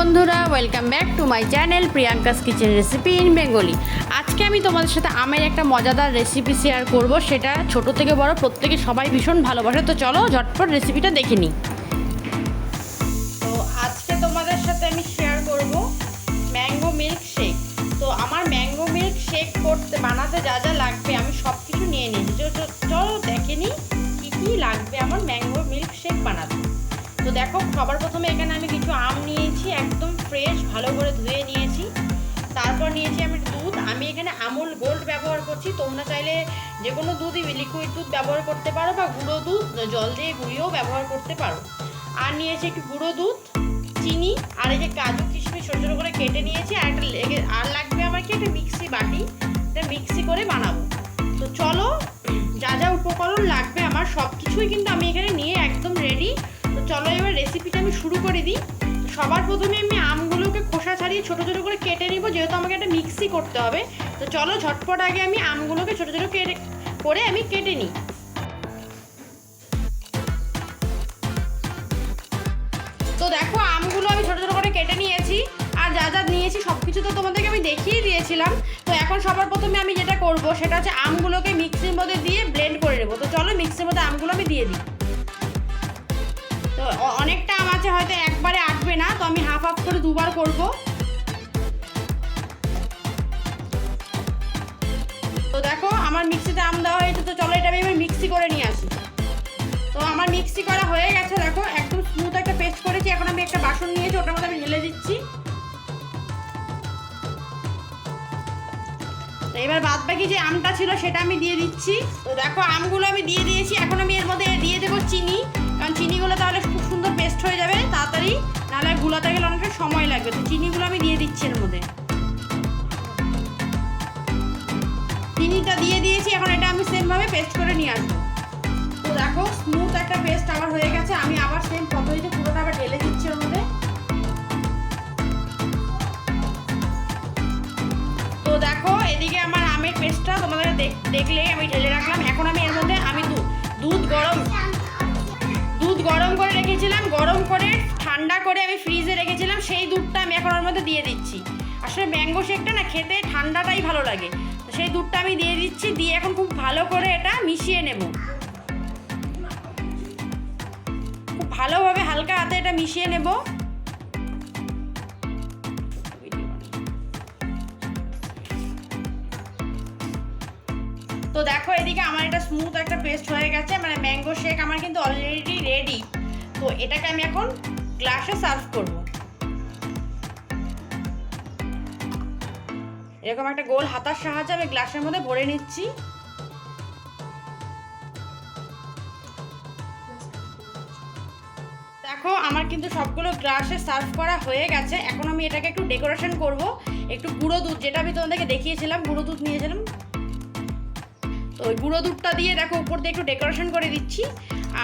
বন্ধুরা, welcome back to my channel Priyanka's kitchen recipe in Bengali. আজকে আমি তোমাদের সাথে আমের একটা মজাদার রেসিপি শেয়ার করব। সেটা ছোট থেকে বড় প্রত্যেকে সবাই ভীষণ ভালোবাসে। তো চলো ঝটপট রেসিপিটা দেখে নিই। তো আজকে তোমাদের সাথে আমি শেয়ার করব ম্যাঙ্গো মিল্ক শেক। তো আমার ম্যাঙ্গো মিল্ক শেক বানাতে যা যা লাগবে আমি সব কিছু নিয়ে নিয়েছি। চলো দেখে নিই কী কী লাগবে আমার ম্যাঙ্গো মিল্ক শেক বানাতে। তো দেখো, সবার প্রথমে এখানে আমি কিছু আম নিয়েছি, একদম ফ্রেশ, ভালো করে ধুয়ে নিয়েছি। তারপর নিয়েছি আমি দুধ। আমি এখানে আমুল গোল্ড ব্যবহার করছি। তোমরা চাইলে যে কোনো দুধই, লিকুইড দুধ ব্যবহার করতে পারো বা গুঁড়ো দুধ জল দিয়ে গুঁড়িয়েও ব্যবহার করতে পারো। আর নিয়েছি একটু গুঁড়ো দুধ, চিনি, আর এই যে কাজু কিশমিশ ছোটো ছোটো করে কেটে নিয়েছি। আর লাগবে আমার কি একটা মিক্সি বাটি, এটা মিক্সি করে বানাবো। তো চলো, যা যা উপকরণ লাগবে আমার সব কিছুই কিন্তু আমি এখানে নিয়ে একদম রেডি। তো চলো এবার রেসিপিটা আমি শুরু করে দিই। সবার প্রথমে আমি আমগুলোকে খোসা ছাড়িয়ে ছোটো ছোটো করে কেটে নিব, যেহেতু আমাকে একটা মিক্সি করতে হবে। তো চলো ঝটপট আগে আমি আমগুলোকে ছোটো ছোটো করে আমি কেটে নিই। তো দেখো, আমগুলো আমি ছোটো ছোটো করে কেটে নিয়েছি। আর যা যা নিয়েছি সব কিছু তো তোমাদেরকে আমি দেখিয়ে দিয়েছিলাম। তো এখন সবার প্রথমে আমি যেটা করব সেটা হচ্ছে আমগুলোকে মিক্সির মধ্যে দিয়ে ব্লেন্ড করে নেবো। তো চলো মিক্সির মধ্যে আমগুলো আমি দিয়ে দিই। তো অনেকটা আম আছে, হয়তো একবারে আটবে না, তো আমি হাফ হাফ করে দুবার করব। তো দেখো আমার মিক্সিতে আম দেওয়া হয়েছে। তো চলো এটা আমি এবার মিক্সি করে নিয়ে আসি। তো আমার মিক্সি করা হয়ে গেছে, দেখো একদম স্মুথ একটা পেস্ট করেছি। এখন আমি একটা বাসন নিয়েছি, ওটার মধ্যে আমি ঢেলে দিচ্ছি। তো এবার বাদ বাকি যে আমটা ছিল সেটা আমি দিয়ে দিচ্ছি। তো দেখো আমগুলো আমি দিয়ে দিয়েছি। এখন আমি এর মধ্যে দিয়ে দেবো চিনি, কারণ চিনিগুলো তাহলে খুব সুন্দর পেস্ট হয়ে যাবে তাড়াতাড়ি, নাহলে গুলাতে গেলে অনেকটা সময় লাগবে। তো চিনিগুলো আমি দিয়ে দিচ্ছি এর মধ্যে। চিনিটা দিয়ে দিয়েছি, এখন এটা আমি সেমভাবে পেস্ট করে নিয়ে আসবো। তো দেখো স্মুথ একটা পেস্ট আমার হয়ে গেছে। আমি আবার সেম পদ্ধতিতে পুরোটা আবার ঢেলে দিচ্ছি এর মধ্যে। তো দেখো এদিকে আমার আমের পেস্টটা তোমাদের দেখলে আমি ঢেলে রাখলাম। এখন আমি এর মধ্যে আমি দুধ গরম করে রেখেছিলাম, গরম করে ঠান্ডা করে আমি ফ্রিজে রেখেছিলাম, সেই দুধটা আমি এখন ওর মধ্যে দিয়ে দিচ্ছি। আসলে ম্যাঙ্গো শেকটা না খেতে ঠান্ডাটাই ভালো লাগে। তো সেই দুধটা আমি দিয়ে দিচ্ছি, দিয়ে এখন খুব ভালো করে এটা মিশিয়ে নেব। খুব ভালোভাবে হালকা হাতে এটা মিশিয়ে নেব। তো দেখো এদিকে আমার এটা স্মুথ একটা পেস্ট হয়ে গেছে, মানে ম্যাঙ্গো শেক আমার কিন্তু অলরেডি রেডি। তো এটাকে আমি এখন গ্লাসে সার্ভ করব। এরকম একটা গোল হাতার সাহায্যে আমি গ্লাসের মধ্যে ভরে নিচ্ছি। দেখো আমার কিন্তু সবগুলো গ্লাসে সার্ভ করা হয়ে গেছে। এখন আমি এটাকে একটু ডেকোরেশন করব। একটু গুঁড়ো দুধ, যেটা আমি তোমাদেরকে দেখিয়েছিলাম, গুঁড়ো দুধ নিয়েছিলাম। তো ওই গুঁড়ো দুধটা দিয়ে দেখো উপর দিয়ে একটু ডেকোরেশন করে দিচ্ছি।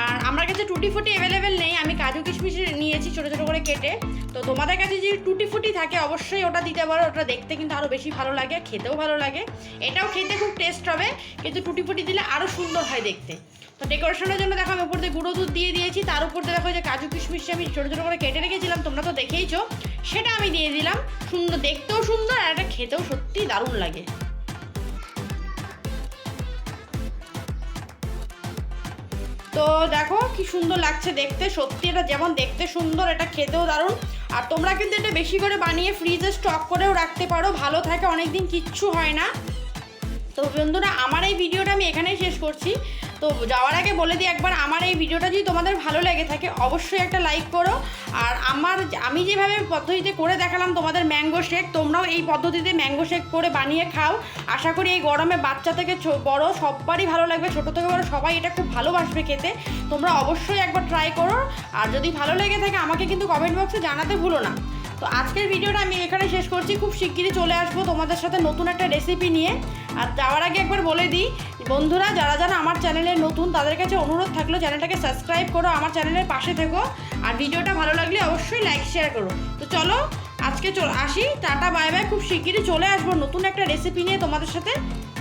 আর আমার কাছে টুটি ফুটি অ্যাভেলেবেল নেই, আমি কাজু কিশমিশ নিয়েছি ছোটো ছোটো করে কেটে। তো তোমাদের কাছে যদি টুটি ফুটি থাকে অবশ্যই ওটা দিতে পারো, ওটা দেখতে কিন্তু আরও বেশি ভালো লাগে, খেতেও ভালো লাগে। এটাও খেতে খুব টেস্ট হবে, কিন্তু টুটি ফুটি দিলে আরও সুন্দর হয় দেখতে। তো ডেকোরেশনের জন্য দেখো আমি উপর দিয়ে গুঁড়ো দুধ দিয়ে দিয়েছি। তার উপর দিয়ে দেখো যে কাজু কিশমিশ আমি ছোটো ছোটো করে কেটে রেখেছিলাম, তোমরা তো দেখেইছো, সেটা আমি দিয়ে দিলাম। সুন্দর, দেখতেও সুন্দর, আর এটা খেতেও সত্যি দারুণ লাগে। তো দেখো কি সুন্দর লাগছে দেখতে, সত্যি এটা যেমন দেখতে সুন্দর, এটা খেতেও দারুণ। আর তোমরা কিন্তু এটা বেশি করে বানিয়ে ফ্রিজে স্টক করেও রাখতে পারো, ভালো থাকে, অনেক দিন কিচ্ছু হয় না। তো বন্ধুরা আমার এই ভিডিওটা আমি এখানেই শেষ করছি। তো যাওয়ার আগে বলে দিই একবার, আমার এই ভিডিওটা যদি তোমাদের ভালো লেগে থাকে অবশ্যই একটা লাইক করো। আর আমি যেভাবে পদ্ধতিতে করে দেখালাম তোমাদের ম্যাঙ্গো শেক, তোমরাও এই পদ্ধতিতে ম্যাঙ্গো শেক করে বানিয়ে খাও। আশা করি এই গরমে বাচ্চা থেকে বড় সবারই ভালো লাগবে, ছোটো থেকে বড় সবাই এটা খুব ভালোবাসবে খেতে। তোমরা অবশ্যই একবার ট্রাই করো। আর যদি ভালো লেগে থাকে আমাকে কিন্তু কমেন্ট বক্সে জানাতে ভুলো না। তো আজকের ভিডিওটা আমি এখানে শেষ করছি। খুব শিগগিরই চলে আসবো তোমাদের সাথে নতুন একটা রেসিপি নিয়ে। আর যাওয়ার আগে একবার বলে দিই বন্ধুরা, যারা যারা আমার চ্যানেলে নতুন তাদের কাছে অনুরোধ থাকলো চ্যানেলটাকে সাবস্ক্রাইব করো, আমার চ্যানেলের পাশে থেকো। আর ভিডিওটা ভালো লাগলে অবশ্যই লাইক শেয়ার করো। তো চলো আজকে আসি, টাটা বাই বাই। খুব শিগগিরই চলে আসবো নতুন একটা রেসিপি নিয়ে তোমাদের সাথে।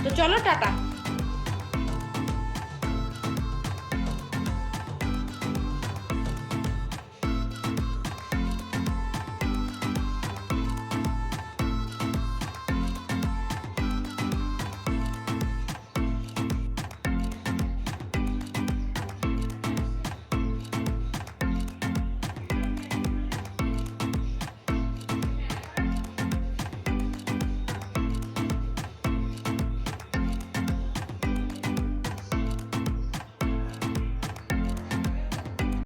তো চলো টাটা।